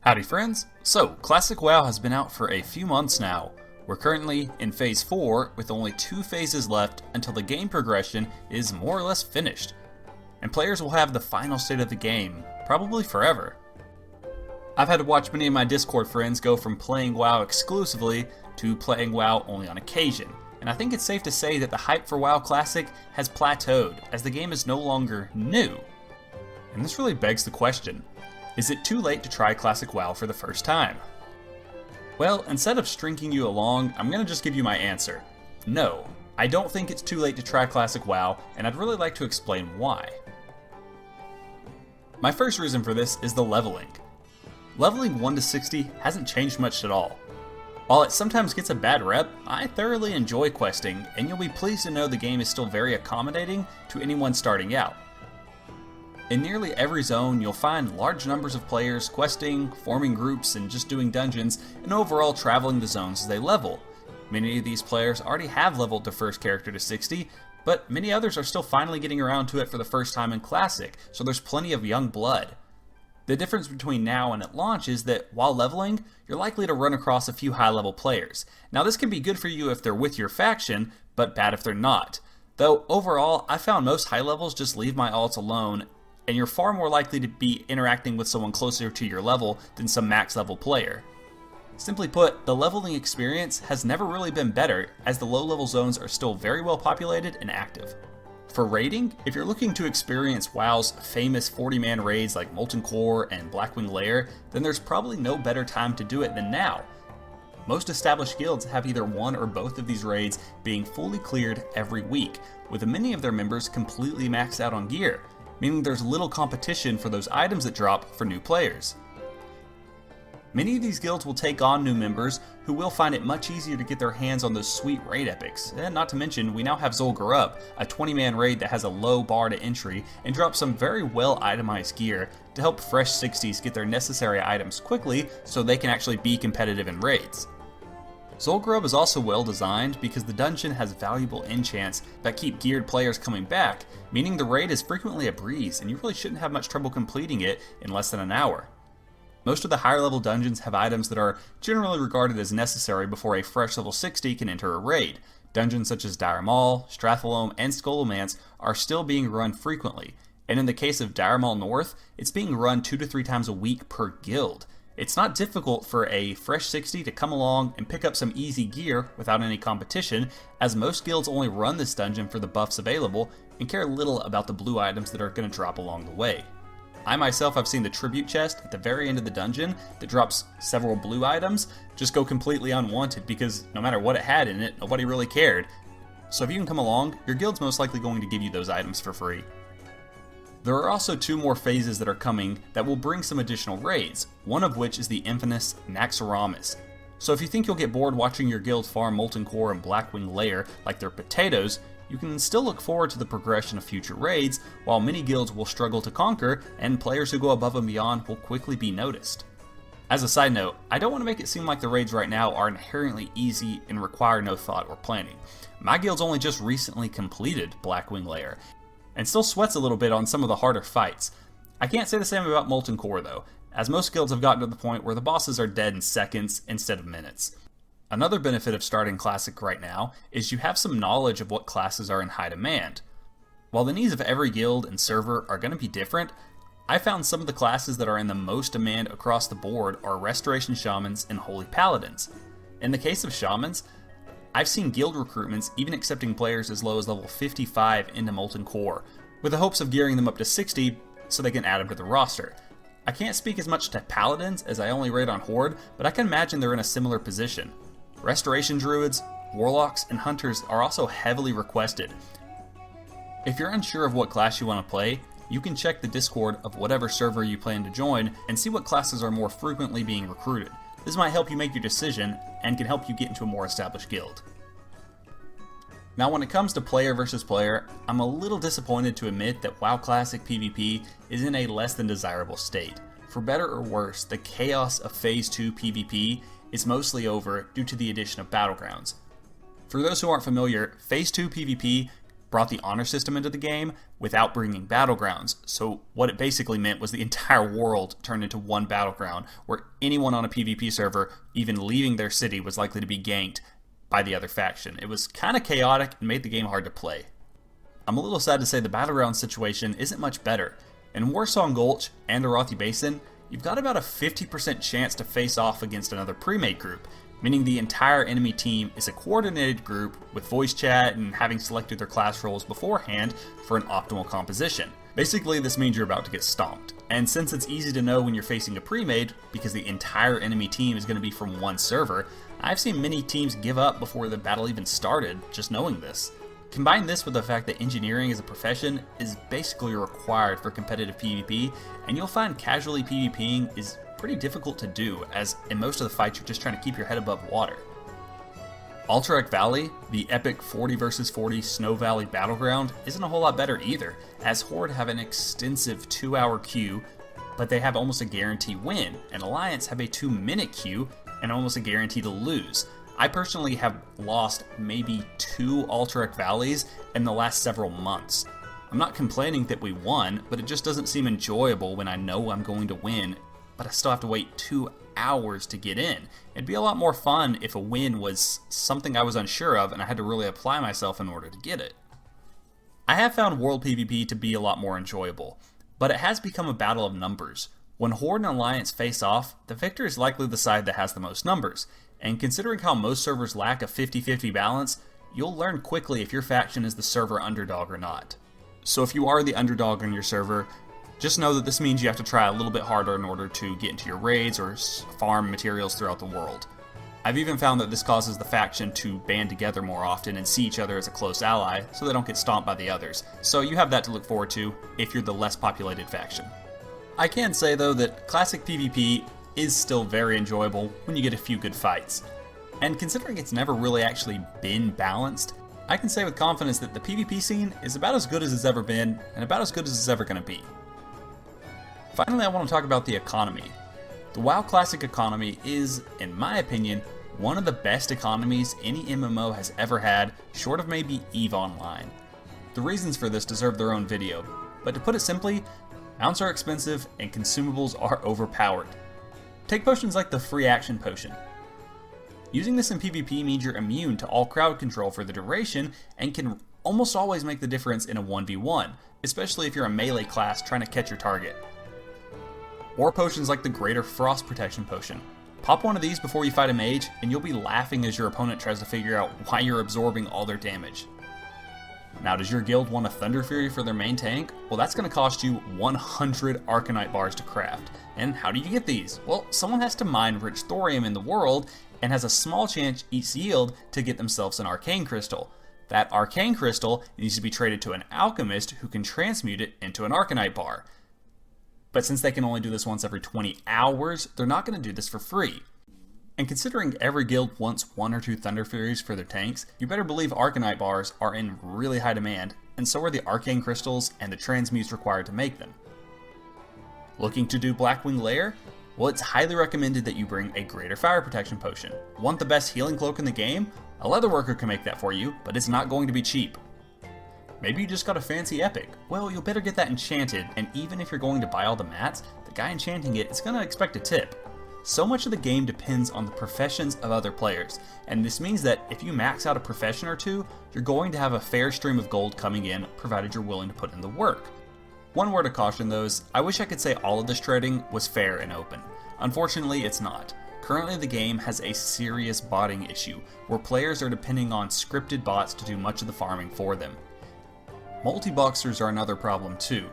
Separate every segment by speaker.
Speaker 1: Howdy friends! So, Classic WoW has been out for a few months now. We're currently in Phase 4 with only 2 phases left until the game progression is more or less finished. And players will have the final state of the game, probably forever. I've had to watch many of my Discord friends go from playing WoW exclusively to playing WoW only on occasion. And I think it's safe to say that the hype for WoW Classic has plateaued as the game is no longer new. And this really begs the question. Is it too late to try Classic WoW for the first time? Well, instead of stringing you along, I'm going to just give you my answer. No, I don't think it's too late to try Classic WoW, and I'd really like to explain why. My first reason for this is the leveling. Leveling 1 to 60 hasn't changed much at all. While it sometimes gets a bad rep, I thoroughly enjoy questing, and you'll be pleased to know the game is still very accommodating to anyone starting out. In nearly every zone, you'll find large numbers of players questing, forming groups, and just doing dungeons, and overall traveling the zones as they level. Many of these players already have leveled their first character to 60, but many others are still finally getting around to it for the first time in Classic, so there's plenty of young blood. The difference between now and at launch is that while leveling, you're likely to run across a few high-level players. Now this can be good for you if they're with your faction, but bad if they're not. Though overall, I found most high levels just leave my alts alone, and you're far more likely to be interacting with someone closer to your level than some max level player. Simply put, the leveling experience has never really been better, as the low level zones are still very well populated and active. For raiding, if you're looking to experience WoW's famous 40-man raids like Molten Core and Blackwing Lair, then there's probably no better time to do it than now. Most established guilds have either one or both of these raids being fully cleared every week, with many of their members completely maxed out on gear, meaning there's little competition for those items that drop for new players. Many of these guilds will take on new members who will find it much easier to get their hands on those sweet raid epics, and not to mention we now have Zul'Gurub, a 20-man raid that has a low bar to entry and drops some very well itemized gear to help fresh 60s get their necessary items quickly so they can actually be competitive in raids. Zul'Gurub is also well designed because the dungeon has valuable enchants that keep geared players coming back, meaning the raid is frequently a breeze and you really shouldn't have much trouble completing it in less than an hour. Most of the higher level dungeons have items that are generally regarded as necessary before a fresh level 60 can enter a raid. Dungeons such as Dire Maul, Strathalome, and Scholomance are still being run frequently, and in the case of Dire Maul North, it's being run 2 to 3 times a week per guild. It's not difficult for a fresh 60 to come along and pick up some easy gear without any competition, as most guilds only run this dungeon for the buffs available and care little about the blue items that are going to drop along the way. I myself have seen the tribute chest at the very end of the dungeon that drops several blue items just go completely unwanted because no matter what it had in it, nobody really cared. So if you can come along, your guild's most likely going to give you those items for free. There are also 2 more phases that are coming that will bring some additional raids, one of which is the infamous Naxxramas. So if you think you'll get bored watching your guild farm Molten Core and Blackwing Lair like they're potatoes, you can still look forward to the progression of future raids, while many guilds will struggle to conquer, and players who go above and beyond will quickly be noticed. As a side note, I don't want to make it seem like the raids right now are inherently easy and require no thought or planning. My guild's only just recently completed Blackwing Lair, and still sweats a little bit on some of the harder fights. I can't say the same about Molten Core though, as most guilds have gotten to the point where the bosses are dead in seconds instead of minutes. Another benefit of starting Classic right now is you have some knowledge of what classes are in high demand. While the needs of every guild and server are going to be different, I found some of the classes that are in the most demand across the board are Restoration Shamans and Holy Paladins. In the case of Shamans, I've seen guild recruitments even accepting players as low as level 55 into Molten Core, with the hopes of gearing them up to 60 so they can add them to the roster. I can't speak as much to Paladins as I only raid on Horde, but I can imagine they're in a similar position. Restoration Druids, Warlocks, and Hunters are also heavily requested. If you're unsure of what class you want to play, you can check the Discord of whatever server you plan to join and see what classes are more frequently being recruited. This might help you make your decision and can help you get into a more established guild. Now when it comes to player versus player, I'm a little disappointed to admit that WoW Classic PvP is in a less than desirable state. For better or worse, the chaos of Phase 2 PvP is mostly over due to the addition of Battlegrounds. For those who aren't familiar, Phase 2 PvP brought the honor system into the game without bringing battlegrounds. So what it basically meant was the entire world turned into one battleground where anyone on a PvP server, even leaving their city, was likely to be ganked by the other faction. It was kind of chaotic and made the game hard to play. I'm a little sad to say the battleground situation isn't much better. In Warsong Gulch and Arathi Basin, you've got about a 50% chance to face off against another pre-made group, meaning the entire enemy team is a coordinated group with voice chat and having selected their class roles beforehand for an optimal composition. Basically, this means you're about to get stomped. And since it's easy to know when you're facing a pre-made, because the entire enemy team is going to be from one server, I've seen many teams give up before the battle even started, just knowing this. Combine this with the fact that engineering as a profession is basically required for competitive PvP, and you'll find casually PvPing is pretty difficult to do, as in most of the fights you're just trying to keep your head above water. Alterac Valley, the epic 40 vs 40 Snow Valley battleground, isn't a whole lot better either, as Horde have an extensive 2-hour queue, but they have almost a guarantee win, and Alliance have a 2-minute queue and almost a guarantee to lose. I personally have lost maybe 2 Alterac Valleys in the last several months. I'm not complaining that we won, but it just doesn't seem enjoyable when I know I'm going to win, but I still have to wait 2 hours to get in. It'd be a lot more fun if a win was something I was unsure of and I had to really apply myself in order to get it. I have found World PvP to be a lot more enjoyable, but it has become a battle of numbers. When Horde and Alliance face off, the victor is likely the side that has the most numbers. And considering how most servers lack a 50-50 balance, you'll learn quickly if your faction is the server underdog or not. So if you are the underdog on your server, just know that this means you have to try a little bit harder in order to get into your raids or farm materials throughout the world. I've even found that this causes the faction to band together more often and see each other as a close ally so they don't get stomped by the others. So you have that to look forward to if you're the less populated faction. I can say though that classic PvP is still very enjoyable when you get a few good fights. And considering it's never really actually been balanced, I can say with confidence that the PvP scene is about as good as it's ever been and about as good as it's ever going to be. Finally, I want to talk about the economy. The WoW Classic economy is, in my opinion, one of the best economies any MMO has ever had, short of maybe EVE Online. The reasons for this deserve their own video, but to put it simply, mounts are expensive and consumables are overpowered. Take potions like the Free Action Potion. Using this in PvP means you're immune to all crowd control for the duration and can almost always make the difference in a 1v1, especially if you're a melee class trying to catch your target. Or potions like the Greater Frost Protection Potion. Pop one of these before you fight a mage and you'll be laughing as your opponent tries to figure out why you're absorbing all their damage. Now, does your guild want a Thunder Fury for their main tank? Well, that's going to cost you 100 Arcanite bars to craft. And how do you get these? Well, someone has to mine rich thorium in the world and has a small chance each yield to get themselves an Arcane Crystal. That Arcane Crystal needs to be traded to an alchemist who can transmute it into an Arcanite bar. But since they can only do this once every 20 hours, they're not going to do this for free. And considering every guild wants 1 or 2 Thunder Furies for their tanks, you better believe Arcanite bars are in really high demand, and so are the Arcane Crystals and the transmutes required to make them. Looking to do Blackwing Lair? Well, it's highly recommended that you bring a Greater Fire Protection Potion. Want the best healing cloak in the game? A Leatherworker can make that for you, but it's not going to be cheap. Maybe you just got a fancy epic. Well, you'll better get that enchanted, and even if you're going to buy all the mats, the guy enchanting it is going to expect a tip. So much of the game depends on the professions of other players, and this means that if you max out a profession or two, you're going to have a fair stream of gold coming in, provided you're willing to put in the work. One word of caution though is, I wish I could say all of this trading was fair and open. Unfortunately, it's not. Currently the game has a serious botting issue, where players are depending on scripted bots to do much of the farming for them. Multi-boxers are another problem too.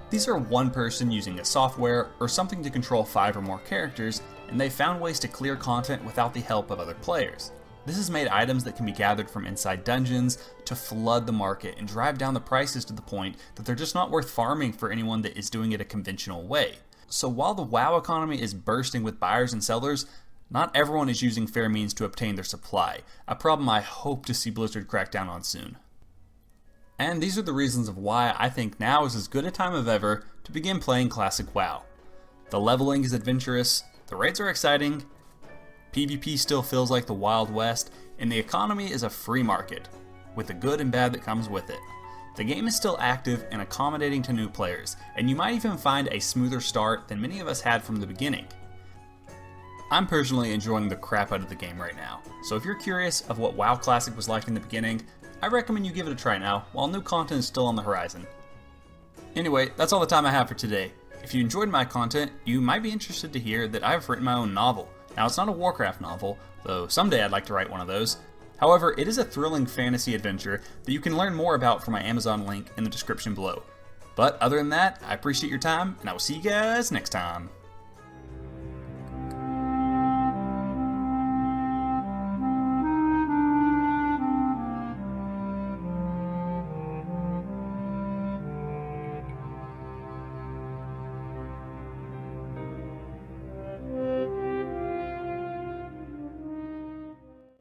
Speaker 1: These are one person using a software or something to control 5 or more characters, and they've found ways to clear content without the help of other players. This has made items that can be gathered from inside dungeons to flood the market and drive down the prices to the point that they're just not worth farming for anyone that is doing it a conventional way. So while the WoW economy is bursting with buyers and sellers, not everyone is using fair means to obtain their supply, a problem I hope to see Blizzard crack down on soon. And these are the reasons of why I think now is as good a time as ever to begin playing Classic WoW. The leveling is adventurous, the raids are exciting, PvP still feels like the Wild West, and the economy is a free market. with the good and bad that comes with it. The game is still active and accommodating to new players, and you might even find a smoother start than many of us had from the beginning. I'm personally enjoying the crap out of the game right now, so if you're curious of what WoW Classic was like in the beginning, I recommend you give it a try now, while new content is still on the horizon. Anyway, that's all the time I have for today. If you enjoyed my content, you might be interested to hear that I've written my own novel. Now, it's not a Warcraft novel, though someday I'd like to write one of those. However, it is a thrilling fantasy adventure that you can learn more about from my Amazon link in the description below. But other than that, I appreciate your time, and I will see you guys next time.